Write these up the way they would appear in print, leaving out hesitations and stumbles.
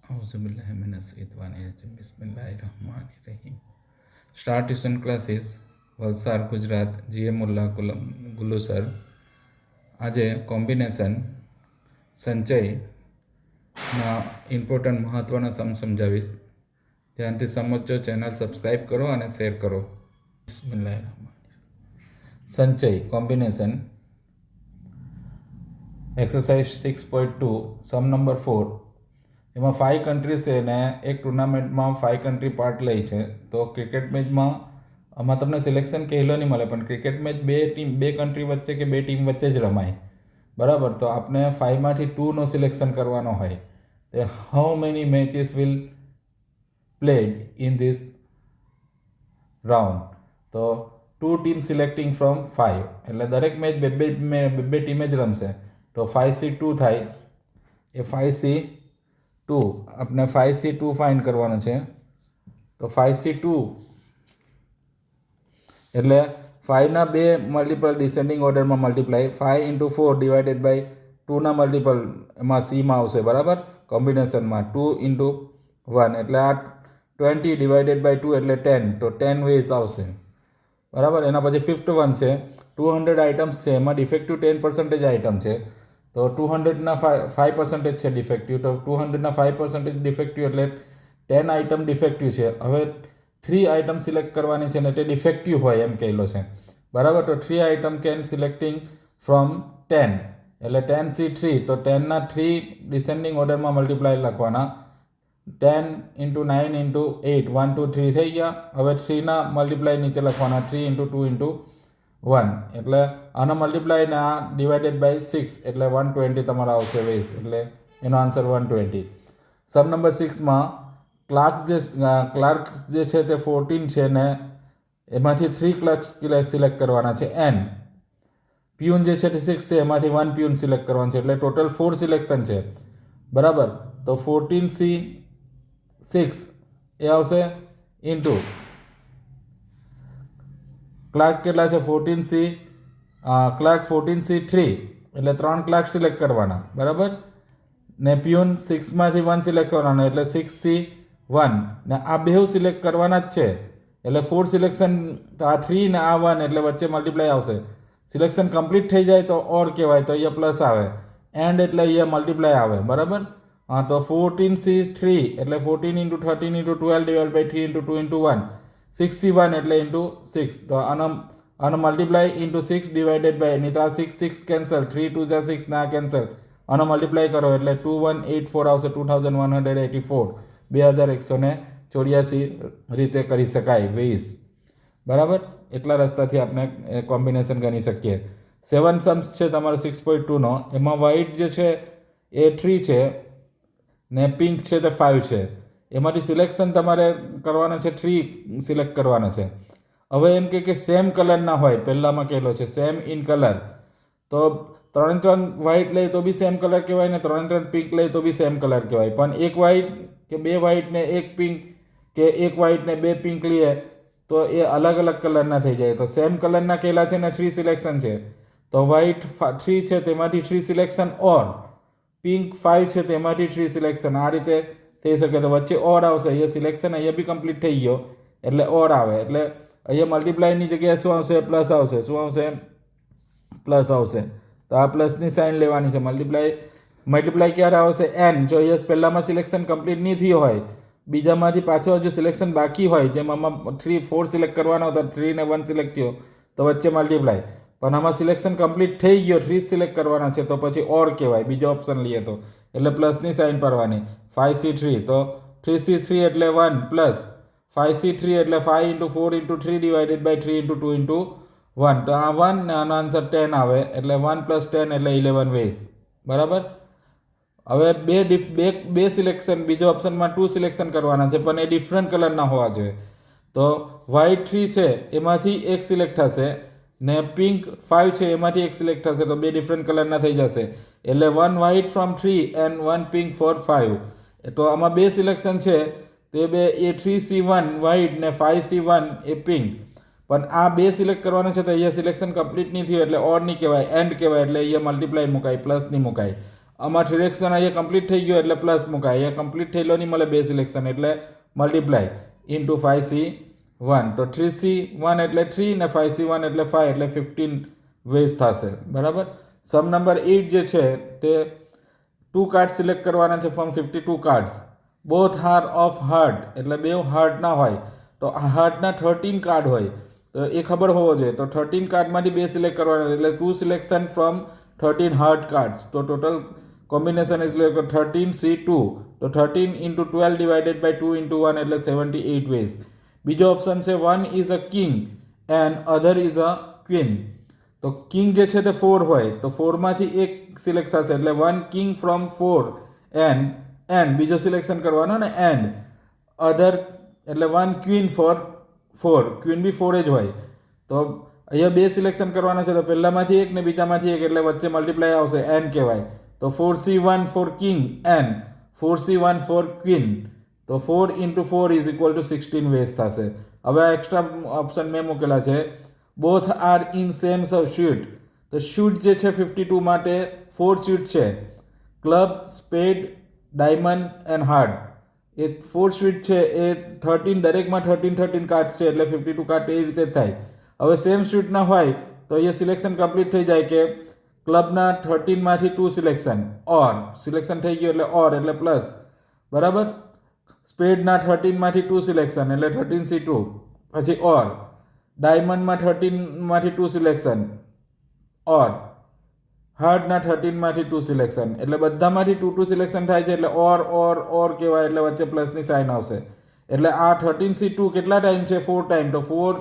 बिस्मिल्लाहिर्रहमानिर्रहीम। Star tuition classes Valsad Gujarat GM मुल्ला गुल्लू sir. आज combination संचय इम्पोर्टंट महत्वना सम समझावीश। ध्यानथी समझो। चैनल सब्सक्राइब करो और शेर करो। बिस्मिल्लाहिर्रहमानिर्रहीम। संचय कॉम्बिनेशन एक्सरसाइज 6.2 सम नंबर 4 एમાં 5 કન્ટ્રી છે ને એક ટુર્નામેન્ટમાં 5 કન્ટ્રી પાર્ટ લે છે। તો ક્રિકેટ મેચમાં આમાં તમને સિલેક્શન કહેલો નહીં મળે, પણ ક્રિકેટ મેચ બે કન્ટ્રી વચ્ચે કે બે ટીમ વચ્ચે જ રમાય, બરાબર। તો આપણે 5માંથી 2નો સિલેક્શન કરવાનો હોય। તો how many matches will played in this round? તો 2 ટીમ સિલેક્ટિંગ ફ્રોમ 5 એટલે દરેક મેચ બે ટીમે જ રમશે। તો 5C2 થાય। એ 5C2 આપણે 5C2 ફાઇન્ડ કરવાનું છે। તો 5C2 એટલે 5ના બે મલ્ટિપલ ડિસેન્ડિંગ ઓર્ડરમાં મલ્ટીપ્લાય 5 × 4 ડિવાઇડેડ બાય 2ના મલ્ટિપલ એમાં Cમાં આવશે, બરાબર। કોમ્બિનેશનમાં 2 × 1 એટલે આ 20 ડિવાઇડેડ બાય 2 એટલે 10, તો 10 વેઝ આવશે, બરાબર। એના પછી 5th વન છે 200 આઇટમ્સ છે, એમાં ડિફેક્ટિવ 10% આઇટમ છે। તો 200ના 5% છે ડિફેક્ટિવ, તો 200ના 5% ડિફેક્ટિવ એટલે 10 આઇટમ ડિફેક્ટિવ છે। હવે 3 આઇટમ સિલેક્ટ કરવાની છે ને તે ડિફેક્ટિવ હોય એમ કહેલો છે, બરાબર। તો 3 આઇટમ કેન સિલેક્ટિંગ ફ્રોમ 10 એટલે 10C3, તો 10ના 3 ડિસેન્ડિંગ ઓર્ડરમાં મલ્ટીપ્લાય લખવાના। 10 × 9 × 8 1 2 3 થઈ ગયા। હવે 3ના મલ્ટીપ્લાય નીચે લખવાના 3 × 2 × 1 એટલે આના મલ્ટીપ્લાય ને આ ડિવાઇડેડ બાય 6 એટલે 120 તમારા આવશે વેઝ, એટલે એનો આન્સર 120। સમ નંબર 6માં ક્લાર્ક્સ જે છે તે 14 છે ને એમાંથી 3 ક્લાર્ક્સ સિલેક્ટ કરવાના છે n। પ્યુન જે છે તે 6 છે, એમાંથી 1 પ્યુન સિલેક્ટ કરવાનું છે, એટલે ટોટલ 4 સિલેક્શન છે, બરાબર। તો 14C6 એ આવશે ઇન્ટુ ક્લાર્ક કેટલા છે 14C, ક્લાર્ક 14C3 એટલે 3 ક્લાર્ક સિલેક્ટ કરવાના, બરાબર। ને પ્યુન 6માંથી 1 સિલેક્ટ કરવાના એટલે 6C1 ને આ બેઉ સિલેક્ટ કરવાના જ છે, એટલે 4 સિલેક્શન, આ 3 ને આ 1 એટલે વચ્ચે મલ્ટીપ્લાય આવશે। સિલેક્શન કમ્પ્લીટ થઈ જાય તો ઓર કહેવાય, તો અહીંયા પ્લસ આવે, એન્ડ એટલે અહીંયા મલ્ટીપ્લાય આવે, બરાબર। તો 14C3 એટલે 14 × 13 × 12 ડિવાઇડ બાય 3 × 2 × 1 6C1 એટલે ઇન્ટુ 6, તો આનો મલ્ટીપ્લાય ઇન્ટુ 6 ડિવાઇડેડ બાય, નહીં તો આ 6 કેન્સલ, 3 2 જા 6 ના કેન્સલ, આનો મલ્ટીપ્લાય કરો એટલે 2184 આવશે, 2184 2184 રીતે કરી શકાય વેઝ, બરાબર। એટલા રસ્તાથી આપણે કોમ્બિનેશન ગણી શકીએ। 7 સમ્સ છે તમારો 6.2નો, એમાં વ્હાઇટ જે છે એ 3 છે ને પિંક છે તે 5 છે, એમાંથી સિલેક્શન તમારે કરવાના છે 3 સિલેક્ટ કરવાના છે। હવે એમ કે સેમ કલરના હોય, પહેલામાં કહેલો છે સેમ ઇન કલર, તો 3 વ્હાઇટ લે તો બી સેમ કલર કહેવાય ને 3 પિંક લે તો બી સેમ કલર કહેવાય, પણ એક વ્હાઇટ કે બે વ્હાઇટ ને એક પિંક કે એક વ્હાઇટ ને બે પિંક લઈએ તો એ અલગ અલગ કલરના થઈ જાય। તો સેમ કલરના કહેલા છે ને 3 સિલેક્શન છે, તો વ્હાઇટ 3 છે તેમાંથી 3 સિલેક્શન, ઓર પિંક 5 છે તેમાંથી 3 સિલેક્શન, આ રીતે થઈ શકે। તો વચ્ચે ઓર આવશે, અહીંયા સિલેક્શન અહીંયા બી કમ્પ્લીટ થઈ ગયો એટલે ઓર આવે, એટલે અહીંયા મલ્ટીપ્લાયની જગ્યાએ શું આવશે? પ્લસ આવશે। શું આવશે? પ્લસ આવશે। તો આ પ્લસની સાઇન લેવાની છે। મલ્ટીપ્લાય ક્યારે આવશે? n, જો અહીંયા પહેલામાં સિલેક્શન કમ્પ્લીટ નહીં થયું હોય, બીજામાંથી પાછો હજુ સિલેક્શન બાકી હોય, જેમ આમાં 3 4 સિલેક્ટ કરવાનો હતો, 3 ને 1 સિલેક્ટ થયો તો વચ્ચે મલ્ટીપ્લાય, પણ આમાં સિલેક્શન કમ્પ્લીટ થઈ ગયો, 3 સિલેક્ટ કરવાના છે, તો પછી ઓર કહેવાય, બીજો ઓપ્શન લઈએ તો, એટલે પ્લસની સાઇન પાડવાની। 5C3 તો 3C3 એટલે 1 પ્લસ 5C3 એટલે 5 × 4 × 3 ડિવાઇડેડ બાય 3 × 2 × 1, તો આ 1 ને આનો આન્સર 10 આવે, એટલે 1 + 10 એટલે 11 વેઝ, બરાબર। હવે બે સિલેક્શન, બીજો ઓપ્શનમાં 2 સિલેક્શન કરવાના છે, પણ એ ડિફરન્ટ કલરના હોવા જોઈએ। તો વ્હાઇટ 3 છે એમાંથી એક સિલેક્ટ થશે ને પિંક 5 છે એમાંથી એક સિલેક્ટ થશે, તો બે ડિફરન્ટ કલરના થઈ જશે, એટલે 1 white from 3 and 1 pink for 5। તો આમાં બે સિલેક્શન છે તે બે એ 3C1 વ્હાઇટ ને 5C1 એ પિંક, પણ આ બે સિલેક્ટ કરવાના છે, તો અહીંયા સિલેક્શન કમ્પ્લીટ નહીં થયું એટલે ઓર નહીં કહેવાય, એન્ડ કહેવાય, એટલે અહીંયા મલ્ટીપ્લાય મુકાય, પ્લસ નહીં મુકાય। આમાં સિલેક્શન અહીંયા કમ્પ્લીટ થઈ ગયો એટલે પ્લસ મુકાય, અહીંયા કમ્પ્લીટ થયેલો નહીં મળે 2 સિલેક્શન એટલે મલ્ટીપ્લાય ઇન્ટુ 5C1. તો 3C1 એટલે 3 ને 5C1 એટલે 5 એટલે 15 વેઝ થશે. બરાબર. સમ નંબર 8 જે છે તે 2 કાર્ડ સિલેક્ટ કરવાના છે from 52 cards. Both are of heart એટલે બે હાર્ટના હોય તો હાર્ટના 13 કાર્ડ હોય તો એ ખબર હોવો જોઈએ. તો 13 કાર્ડમાંથી 2 સિલેક્ટ કરવાના એટલે 2 સિલેક્શન ફ્રોમ 13 હાર્ટ કાર્ડ્સ. તો total combination is like 13C2. તો 13 into 12 divided by 2 into 1 એટલે 78 ways. બીજો ઓપ્શન છે one is a king and other is a queen. તો કિંગ જે છે તે 4 હોય તો 4 માંથી એક સિલેક્ટ થશે એટલે one king from 4 and બીજો સિલેક્શન કરવાનો ને and other એટલે one queen for 4. ક્વીન બી 4 જ હોય તો અહીંયા 2 સિલેક્શન કરવાના છે તો પહેલામાંથી એક ને બીજામાંથી એક એટલે વચ્ચે મલ્ટીપ્લાય આવશે n કહેવાય. તો 4C1 for king and 4C1 for queen. તો 4 into 4 is equal to 16 ways થશે. હવે આ એક્સ્ટ્રા ઓપ્શન મેં મૂકેલા છે. Both are in same suit. તો શૂટ જે છે 52 માટે 4 શૂટ છે. Club, spade, diamond and heart. એ 4 શૂટ છે એ 13 દરેકમાં 13 કાર્ડ છે એટલે 52 કાર્ડ એ રીતે જ થાય. હવે સેમ શૂટ ના હોય તો અહીંયા સિલેક્શન કમ્પ્લીટ થઈ જાય કે ક્લબના 13 માંથી 2 સિલેક્શન ઓર સિલેક્શન થઈ ગયું એટલે ઓર એટલે પ્લસ. બરાબર. સ્પેડના 13 માંથી 2 સિલેક્શન એટલે 13C2 પછી ઓર. ડાયમંડમાં 13 માંથી 2 સિલેક્શન ઓર. હાર્ટના 13 માંથી 2 સિલેક્શન એટલે બધામાંથી 2 સિલેક્શન થાય છે એટલે ઓર કહેવાય એટલે વચ્ચે પ્લસની સાઇન આવશે. એટલે આ 13C2 કેટલા ટાઈમ છે 4 ટાઈમ તો 4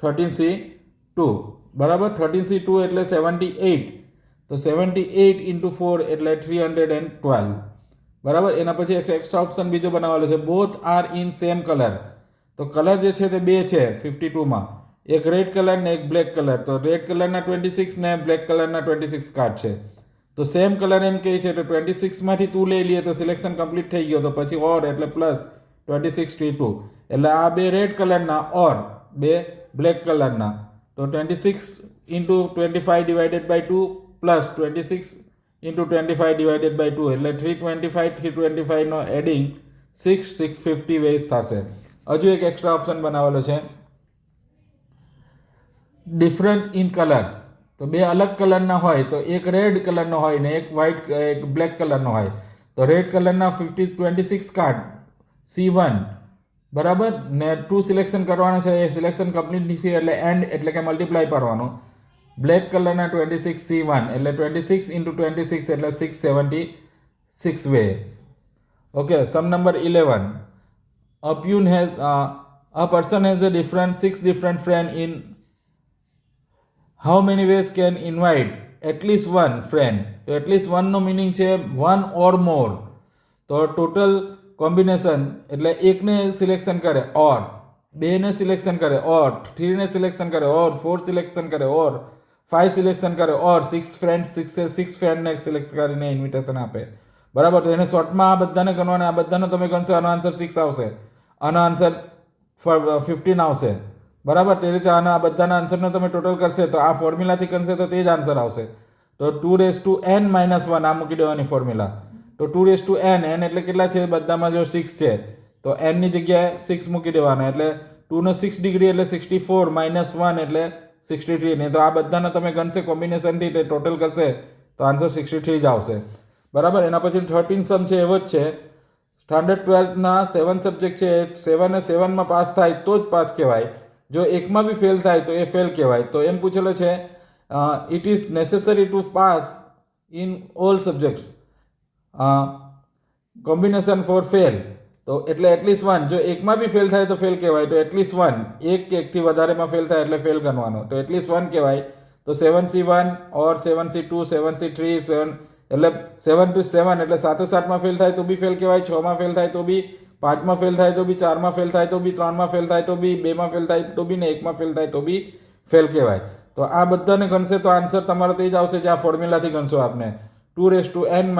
13C2. બરાબર. 13C2 એટલે 78. તો 78 into 4 એટલે 312. બરાબર. એના પછી એક એક્સ્ટ્રા ઓપ્શન બીજો બનાવેલો છે both are in same colour. તો કલર જે છે તે 2 છે 52માં, એક રેડ કલર ને એક બ્લેક કલર. તો રેડ કલરના 26 ને બ્લેક કલરના 26 કાર્ડ છે. તો સેમ કલર એમ કહે છે તો 26 માંથી 2 લઈ લઈએ તો સિલેક્શન કમ્પ્લીટ થઈ ગયો. તો પછી ઓર એટલે પ્લસ 26T2 એટલે આ 2 રેડ કલરના ઓર 2 બ્લેક કલરના. તો 26 into 25 divided by 2 plus 26 into 25 divided by 2 એટલે 325 નો એડિંગ 650 વેઝ થશે. હજુ એક એક્સ્ટ્રા ઓપ્શન બનાવેલો છે ડિફરન્ટ ઇન કલર્સ. તો 2 અલગ કલરના હોય તો એક રેડ કલરનો હોય ને એક વ્હાઇટ એક બ્લેક કલરનો હોય. તો રેડ કલરના 26 કાર્ડ C1. બરાબર ને 2 સિલેક્શન કરવાના છે એ સિલેક્શન કમ્પ્લીટ નથી એટલે એન્ડ એટલે કે મલ્ટીપ્લાય કરવાનું. બ્લેક કલરના 26 C1 એટલે 26 into 26 એટલે 676 way. Okay. Sum number 11. A person has a 6 different friend in how many ways can invite at least one friend. તો at least one નો મીનિંગ છે one or more. તો total combination એટલે એકને selection કરે ઓર 2 ને selection કરે ઓર 3 ને સિલેક્શન કરે ઓર 4 સિલેક્શન કરે ઓર 5 સિલેક્શન કરે ઓર 6 ફ્રેન્ડને સિલેક્ટ કરીને ઇન્વિટેશન આપે. બરાબર. તો એને શોર્ટમાં આ બધાને ગણવાના, આ બધાનો તમે ગણશો આનો આન્સર 6 આવશે, આનો આન્સર 15 આવશે. બરાબર. તે રીતે આના બધાના આન્સરનો તમે ટોટલ કરશે તો આ ફોર્મ્યુલાથી કરશે તો તે જ આન્સર આવશે. તો 2n - 1 આ મૂકી દેવાની ફોર્મ્યુલા. તો 2n એટલે કેટલા છે બધામાં જો 6 છે તો n ની જગ્યાએ 6 મૂકી દેવાના એટલે 2 નો 6 ડિગ્રી એટલે 64 - 1 એટલે 63 ને. તો આ બધાના તમે ગણશે કોમ્બિનેશનથી તે ટોટલ કરશે તો આન્સર 63 જ આવશે. બરાબર. એના પછી 13 સમ છે એવો જ છે. સ્ટાન્ડર્ડ 12ના 7 સબ્જેક્ટ છે 7 ને 7માં પાસ થાય તો જ પાસ કહેવાય. જો એકમાં બી ફેલ થાય તો એ ફેલ કહેવાય. તો એમ પૂછેલો છે it is necessary to pass in all subjects combination for fail. તો એટલે એટલીસ્ટ 1 જો એકમાં બી ફેલ થાય તો ફેલ કહેવાય. તો એટલીસ્ટ 1 એક કે એકથી વધારેમાં ફેલ થાય એટલે ફેલ ગણવાનો. તો એટલીસ્ટ 1 કહેવાય. તો 7C1 ઓર 7C2 7C3 7 એટલે 7 to 7 એટલે 7 ફેલ થાય તો બી ફેલ કહેવાય, 6માં ફેલ થાય તો બી, 5માં ફેલ થાય તો બી, 4માં ફેલ થાય તો બી, 3માં ફેલ થાય તો બી, 2માં ફેલ થાય તો બી ને 1માં ફેલ થાય તો બી ફેલ કહેવાય. તો આ બધાને ગણશે તો આન્સર તમારો તે જ આવશે જે આ ફોર્મ્યુલાથી ગણશો આપને 2n -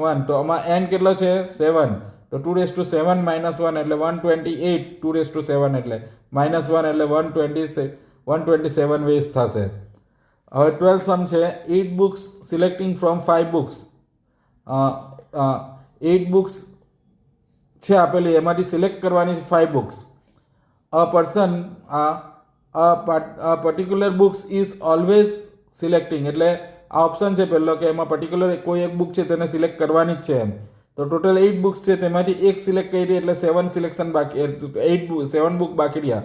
1. તો આમાં n કેટલો છે 7. તો 2n - 1 એટલે 128. 2/7 એટલે -1 એટલે 127 વેસ્ટ થશે. હવે 12 સમ છે 8 books selecting from 5 books. 8 books છે આપેલી, એમાંથી સિલેક્ટ કરવાની છે 5 books. A person particular books is always selecting, એટલે આ ઓપ્શન છે પહેલો કે એમાં પર્ટિક્યુલર કોઈ એક બુક છે તેને સિલેક્ટ કરવાની જ છે એમ. તો ટોટલ 8 બુક્સ છે, તેમાંથી એક સિલેક્ટ કરી એટલે 7 સિલેક્શન બાકી, 7 બુક બાકી રહ્યા.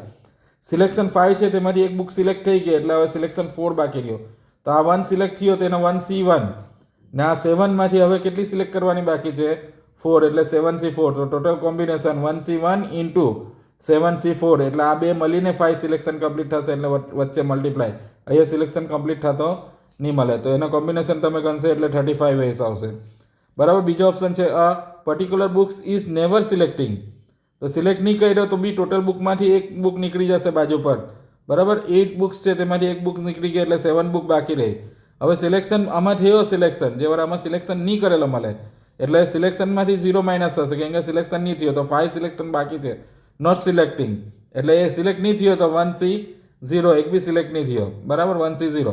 સિલેક્શન 5 છે, તેમાંથી એક બુક સિલેક્ટ થઈ ગઈ એટલે હવે સિલેક્શન 4 બાકી રહ્યો. તો આ 1 સિલેક્ટ થયો તેનો 1C1 ને આ 7માંથી હવે કેટલી સિલેક્ટ કરવાની બાકી છે? 4, એટલે 7C4. તો total combination 1C1 into 7C4, એટલે આ બે મળીને 5 સિલેક્શન કમ્પ્લીટ થશે, એટલે વચ્ચે મલ્ટીપ્લાય. અહીંયા સિલેક્શન કમ્પ્લીટ થતો નહીં મળે, તો એનો કોમ્બિનેશન તમે ગણશે એટલે 35 વેઝ આવશે. બરાબર. બીજો ઓપ્શન છે અ particular books is never selecting, તો સિલેક્ટ નહીં કર્યો તો બી ટોટલ બુકમાંથી એક બુક નીકળી જશે બાજુ પર. બરાબર. 8 બુક્સ છે, તેમાંથી એક બુક નીકળી ગઈ એટલે 7 બુક બાકી રહી. હવે સિલેક્શન આમાં થયો સિલેક્શન, જે વાર આમાં સિલેક્શન નહીં કરેલો મળે એટલે સિલેક્શનમાંથી 0 માઇનસ થશે, કેમ કે સિલેક્શન નહીં થયો તો 5 સિલેક્શન બાકી છે, નોટ સિલેક્ટિંગ, એટલે એ સિલેક્ટ નહીં થયો તો 1C0, એક બી સિલેક્ટ નહીં થયો. બરાબર. 1C0.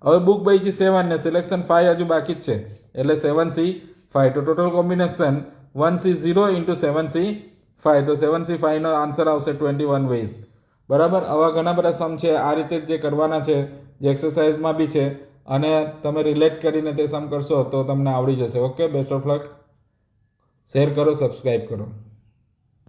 હવે બુક બચી 7 ને સિલેક્શન 5 હજુ બાકી જ છે, એટલે 7C5. તો total combination 1C0 into 7C5, તો 7C5 નો આન્સર આવશે 21 વેઝ. બરાબર. આવા ઘણા બધા સમ છે, આ રીતે જ જે કરવાના છે, જે એક્સરસાઇઝમાં બી છે, અને તમે રિલેટ કરીને તે સમ કરશો તો તમને આવડી જશે. Okay, best of luck. Share કરો, સબસ્ક્રાઈબ કરો.